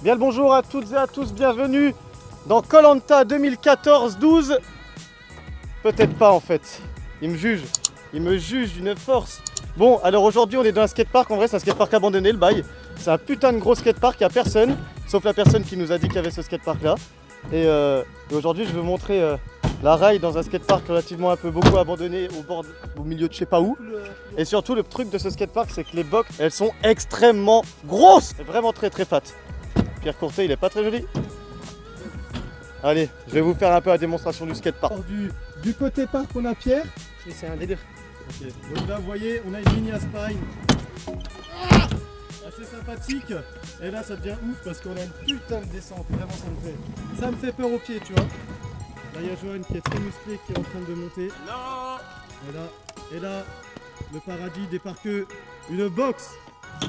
Bien le bonjour à toutes et à tous, bienvenue dans Koh Lanta 2014-12. Peut-être pas en fait, il me juge d'une force. Bon, alors aujourd'hui on est dans un skatepark, en vrai c'est un skatepark abandonné le bail. C'est un putain de gros skatepark, il n'y a personne, sauf la personne qui nous a dit qu'il y avait ce skatepark là. Et aujourd'hui je vais vous montrer la rail dans un skatepark relativement un peu beaucoup abandonné au milieu de je sais pas où. Et surtout le truc de ce skatepark c'est que les box elles sont extrêmement grosses, vraiment très fat. Pierre Courtet il est pas très joli. Allez, je vais vous faire un peu la démonstration du skatepark. Du côté parc on a Pierre. Et c'est un délire. Okay. Donc là vous voyez on a une ligne à spine assez sympathique. Et là ça devient ouf parce qu'on a une putain de descente. Vraiment ça me fait peur aux pieds tu vois. Là il y a Johan qui est très musclé qui est en train de monter. Non. Et là le paradis débarque une box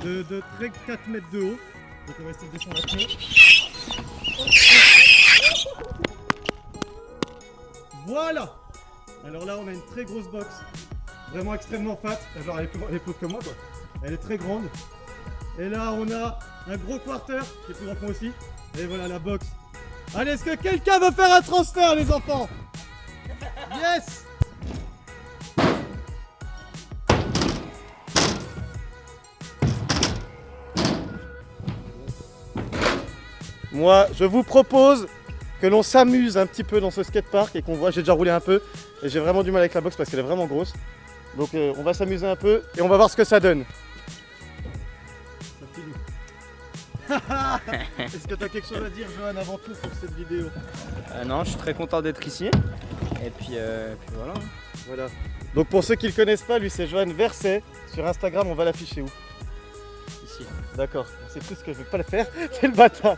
de près 4 mètres de haut. Donc on va essayer de descendre après. Voilà. Alors là on a une très grosse box. Vraiment extrêmement fat. Genre elle est plus que moi quoi. Elle est très grande. Et là on a un gros quarter qui est plus grand que moi aussi. Et voilà la box. Allez, est-ce que quelqu'un veut faire un transfert les enfants? Yes. Moi, je vous propose que l'on s'amuse un petit peu dans ce skatepark et qu'on voit, j'ai déjà roulé un peu et j'ai vraiment du mal avec la box parce qu'elle est vraiment grosse. Donc on va s'amuser un peu et on va voir ce que ça donne. Est-ce que tu as quelque chose à dire Johan avant tout pour cette vidéo? Non, je suis très content d'être ici. Et puis voilà. Voilà. Donc pour ceux qui ne le connaissent pas, lui c'est Johan Verset. Sur Instagram, on va l'afficher où? Ici. D'accord, c'est tout ce que je ne vais pas le faire, c'est le bâtard.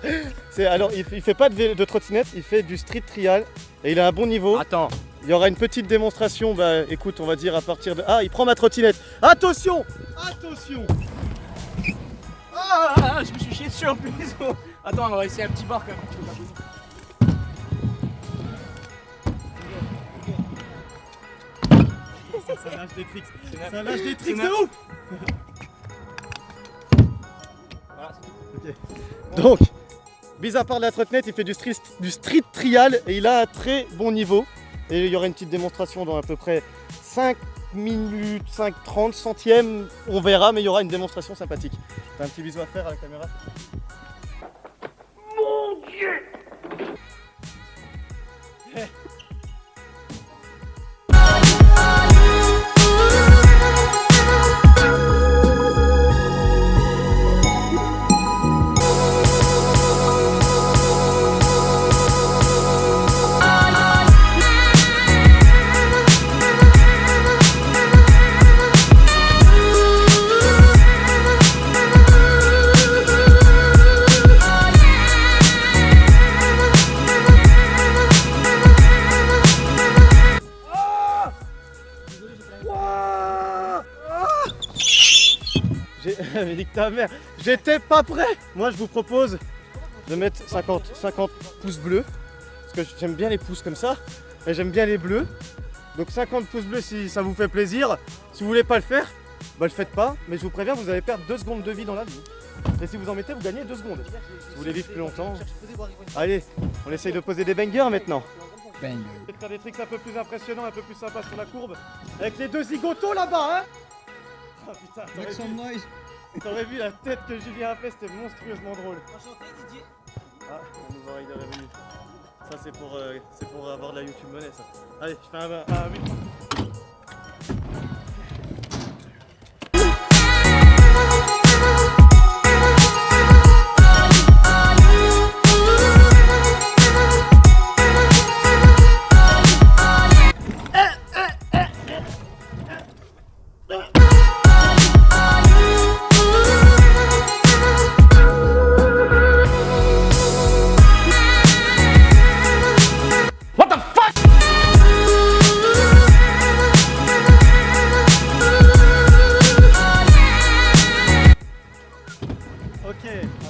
Alors il fait pas de trottinette, il fait du street trial et il a un bon niveau. Attends. Il y aura une petite démonstration, bah écoute, on va dire à partir de... Ah, il prend ma trottinette. Attention. Attention. Ah, je me suis chié dessus en plus. Attends, on va essayer un petit bar quand même. Ça lâche des tricks. Ça lâche des tricks de ouf. Voilà, okay. Donc, mis à part la trottinette, il fait du street trial et il a un très bon niveau. Et il y aura une petite démonstration dans à peu près 5 minutes, 30 centièmes. On verra, mais il y aura une démonstration sympathique. T'as un petit bisou à faire à la caméra? Mon Dieu. Mais nique ta mère, j'étais pas prêt. Moi je vous propose de mettre 50 pouces bleus. Parce que j'aime bien les pouces comme ça. Et j'aime bien les bleus. Donc 50 pouces bleus si ça vous fait plaisir. Si vous voulez pas le faire, bah le faites pas. Mais je vous préviens, vous allez perdre 2 secondes de vie dans la vie. Et si vous en mettez, vous gagnez 2 secondes. Si vous voulez vivre plus longtemps. Allez, on essaye de poser des bangers maintenant. Bang. Peut-être faire des tricks un peu plus impressionnants, un peu plus sympas sur la courbe. Avec les 2 zigotos là-bas, hein. Oh putain, t'aurais vu la tête que Julien a fait, c'était monstrueusement drôle. Enchanté Didier. Ah, la nouvelle oreille de revenu. Ça c'est pour avoir de la YouTube monnaie ça. Allez, je fais un 8.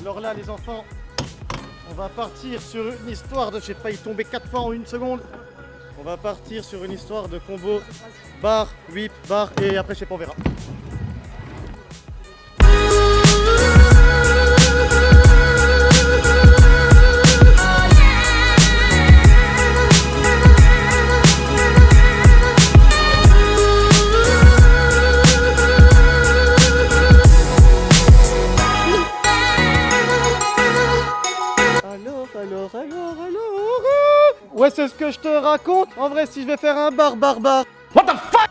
Alors là les enfants, on va partir sur une histoire de, j'ai failli tomber 4 fois en 1 seconde. On va partir sur une histoire de combo bar, whip, bar et après je sais pas, on verra. Ouais, c'est ce que je te raconte. En vrai, si je vais faire un bar. What the fuck?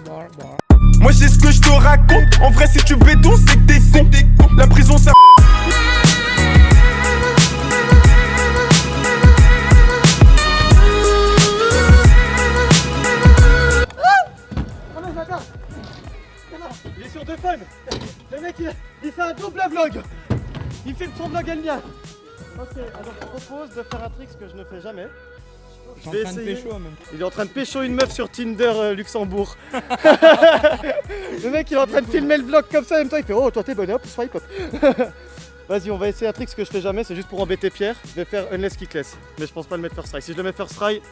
Bar. Moi c'est ce que je te raconte. En vrai si tu béton c'est que t'es con. La prison ça. Il est sur deux fun. Le mec il fait un double vlog. Il filme son vlog et le mien. Ok, alors je propose de faire un trick que je ne fais jamais. Je vais essayer. Il est en train de pécho une meuf sur Tinder Luxembourg. Le mec il est en train de filmer le vlog comme ça en même temps il fait oh toi t'es bonne hop swipe hop. Vas-y on va essayer un trick que je fais jamais, c'est juste pour embêter Pierre. Je vais faire unless kickless. Mais je pense pas le mettre first try. Si je le mets first try,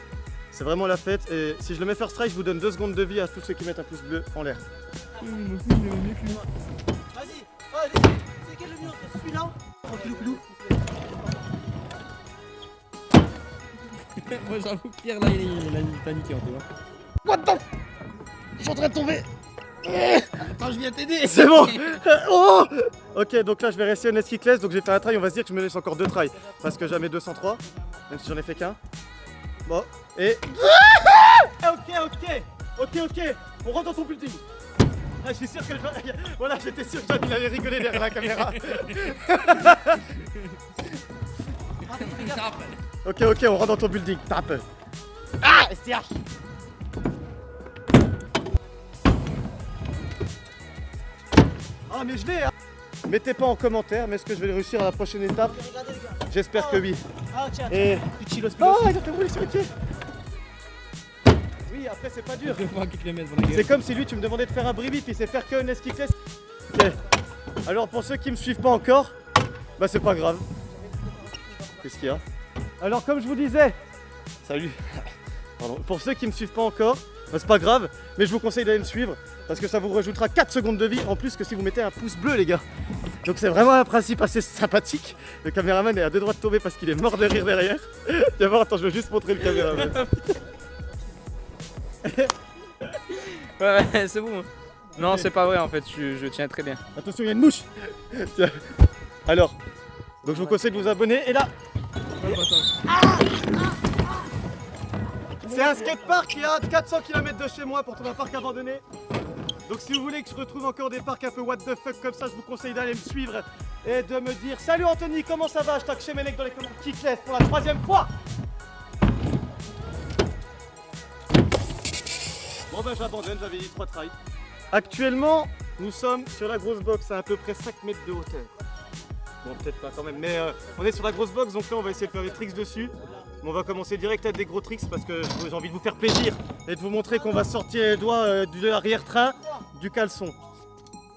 c'est vraiment la fête. Et si je le mets first try, je vous donne 2 secondes de vie à tous ceux qui mettent un pouce bleu en l'air. Vas-y, c'est quel le mieux entre celui-là? Tranquillou. Moi j'avoue que Pierre là il a paniqué en tout cas. What the? Je suis en train de tomber. Attends je viens t'aider. C'est bon. Oh. Ok donc là je vais rester unless kickless. Donc j'ai fait un try, on va se dire que je me laisse encore 2 tries. Parce que jamais 203. Même si j'en ai fait qu'un. Bon et... Ok. On rentre dans ton building. Ah, je suis sûr que voilà, j'étais sûr que John il allait rigoler derrière la caméra. Ok, on rentre dans ton building. Tape. Ah, STH. Ah, mais je l'ai, hein. Mettez pas en commentaire, mais est-ce que je vais réussir à la prochaine étape? Regardez les gars. J'espère que oui. Ah tiens, Et... petit chilos. Oh, il a fait rouler sur le pied. Oui, après c'est pas dur. C'est comme si lui tu me demandais de faire un bribi puis c'est faire que un esquickless. Ok. Alors pour ceux qui me suivent pas encore, bah c'est pas grave. Qu'est-ce qu'il y a? Alors comme je vous disais, salut. Pardon. Pour ceux qui me suivent pas encore, bah c'est pas grave, mais je vous conseille d'aller me suivre parce que ça vous rajoutera 4 secondes de vie en plus que si vous mettez un pouce bleu les gars. Donc c'est vraiment un principe assez sympathique. Le caméraman est à 2 doigts de tomber parce qu'il est mort de rire derrière. Viens voir, attends, je veux juste montrer le caméraman. Ouais, c'est bon. Non, c'est pas vrai en fait, je tiens très bien. Attention, il y a une mouche. Tiens. Alors, donc je vous conseille de vous abonner. Et là, c'est un skatepark qui est à 400 km de chez moi pour trouver un parc abandonné. Donc si vous voulez que je retrouve encore des parcs un peu what the fuck comme ça, je vous conseille d'aller me suivre et de me dire salut Anthony, comment ça va? Je tag chez Menec dans les commentaires kickless pour la 3e fois. Bon ben j'abandonne, j'avais dit 3 tries. Actuellement, nous sommes sur la grosse box à peu près 5 mètres de hauteur. Bon peut-être pas quand même, mais on est sur la grosse box donc là on va essayer de faire des tricks dessus. Mais on va commencer direct avec des gros tricks parce que j'ai envie de vous faire plaisir et de vous montrer qu'on va sortir les doigts de l'arrière-train du caleçon.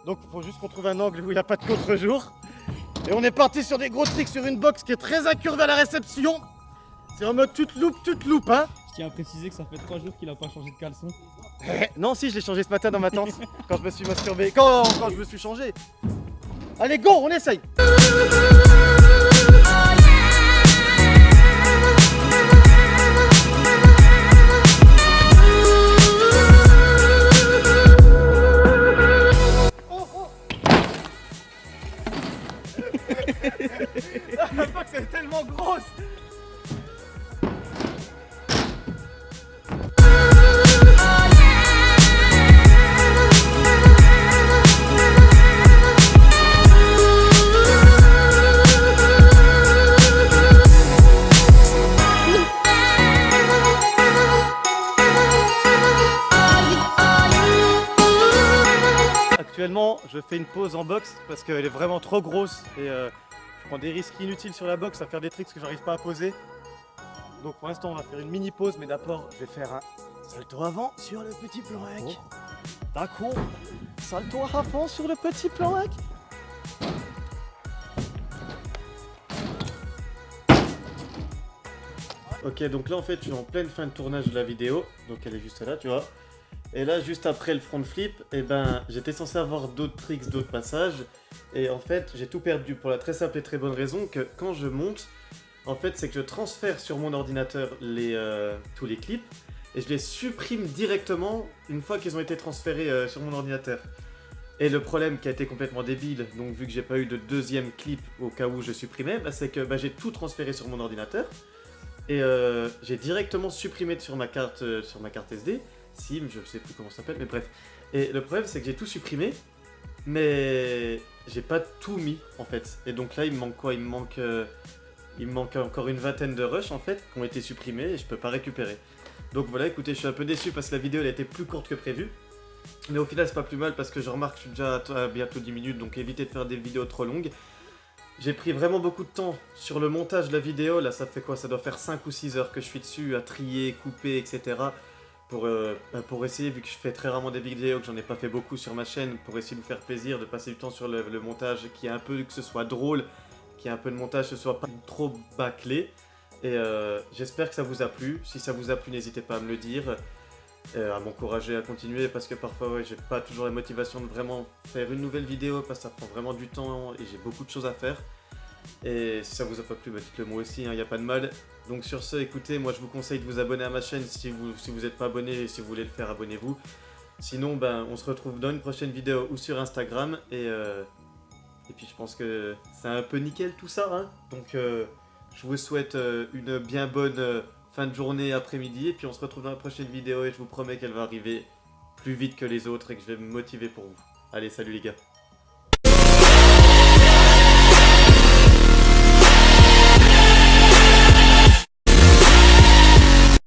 Donc il faut juste qu'on trouve un angle où il n'y a pas de contre-jour. Et on est parti sur des gros tricks sur une box qui est très incurvée à la réception. C'est en mode toute loupe hein. Je tiens à préciser que ça fait 3 jours qu'il a pas changé de caleçon. Non si, je l'ai changé ce matin dans ma tente quand je me suis masturbé. Quand je me suis changé. Allez go, on essaye. La box elle est tellement grosse. Actuellement, je fais une pause en boxe parce qu'elle est vraiment trop grosse et je prends des risques inutiles sur la boxe à faire des tricks que j'arrive pas à poser. Donc pour l'instant, on va faire une mini pause, mais d'abord, je vais faire un salto avant sur le petit plank. D'accord. Salto avant sur le petit plank. Ok, donc là en fait, je suis en pleine fin de tournage de la vidéo, donc elle est juste là, tu vois. Et là, juste après le front flip, eh ben, j'étais censé avoir d'autres tricks, d'autres passages. Et en fait, j'ai tout perdu pour la très simple et très bonne raison que quand je monte, en fait, c'est que je transfère sur mon ordinateur tous les clips et je les supprime directement une fois qu'ils ont été transférés sur mon ordinateur. Et le problème qui a été complètement débile, donc vu que j'ai pas eu de deuxième clip au cas où je supprimais, bah, c'est que bah, j'ai tout transféré sur mon ordinateur. Et j'ai directement supprimé sur ma carte SD, SIM, je sais plus comment ça s'appelle, mais bref. Et le problème c'est que j'ai tout supprimé, mais j'ai pas tout mis en fait. Et donc là il me manque quoi? Il me manque encore une vingtaine de rushs en fait qui ont été supprimés et je peux pas récupérer. Donc voilà, écoutez, je suis un peu déçu parce que la vidéo elle a été plus courte que prévu. Mais au final c'est pas plus mal parce que je remarque que je suis déjà à bientôt 10 minutes, donc évitez de faire des vidéos trop longues. J'ai pris vraiment beaucoup de temps sur le montage de la vidéo, là ça fait quoi? Ça doit faire 5 ou 6 heures que je suis dessus à trier, couper, etc. Pour essayer, vu que je fais très rarement des vidéos, que j'en ai pas fait beaucoup sur ma chaîne, pour essayer de vous faire plaisir, de passer du temps sur le montage, qui est un peu, que ce soit drôle, qui est un peu de montage, que ce soit pas trop bâclé. Et j'espère que ça vous a plu. Si ça vous a plu, n'hésitez pas à me le dire, à m'encourager à continuer, parce que parfois ouais, j'ai pas toujours la motivation de vraiment faire une nouvelle vidéo, parce que ça prend vraiment du temps et j'ai beaucoup de choses à faire. Et si ça vous a pas plu, bah dites-le moi aussi, il n'y a pas de mal. Donc sur ce, écoutez, moi je vous conseille de vous abonner à ma chaîne si vous n'êtes pas abonné, et si vous voulez le faire, abonnez-vous. Sinon, ben, on se retrouve dans une prochaine vidéo ou sur Instagram, et puis je pense que c'est un peu nickel tout ça, hein. Donc je vous souhaite une bien bonne fin de journée, après-midi, et puis on se retrouve dans la prochaine vidéo, et je vous promets qu'elle va arriver plus vite que les autres, et que je vais me motiver pour vous. Allez, salut les gars.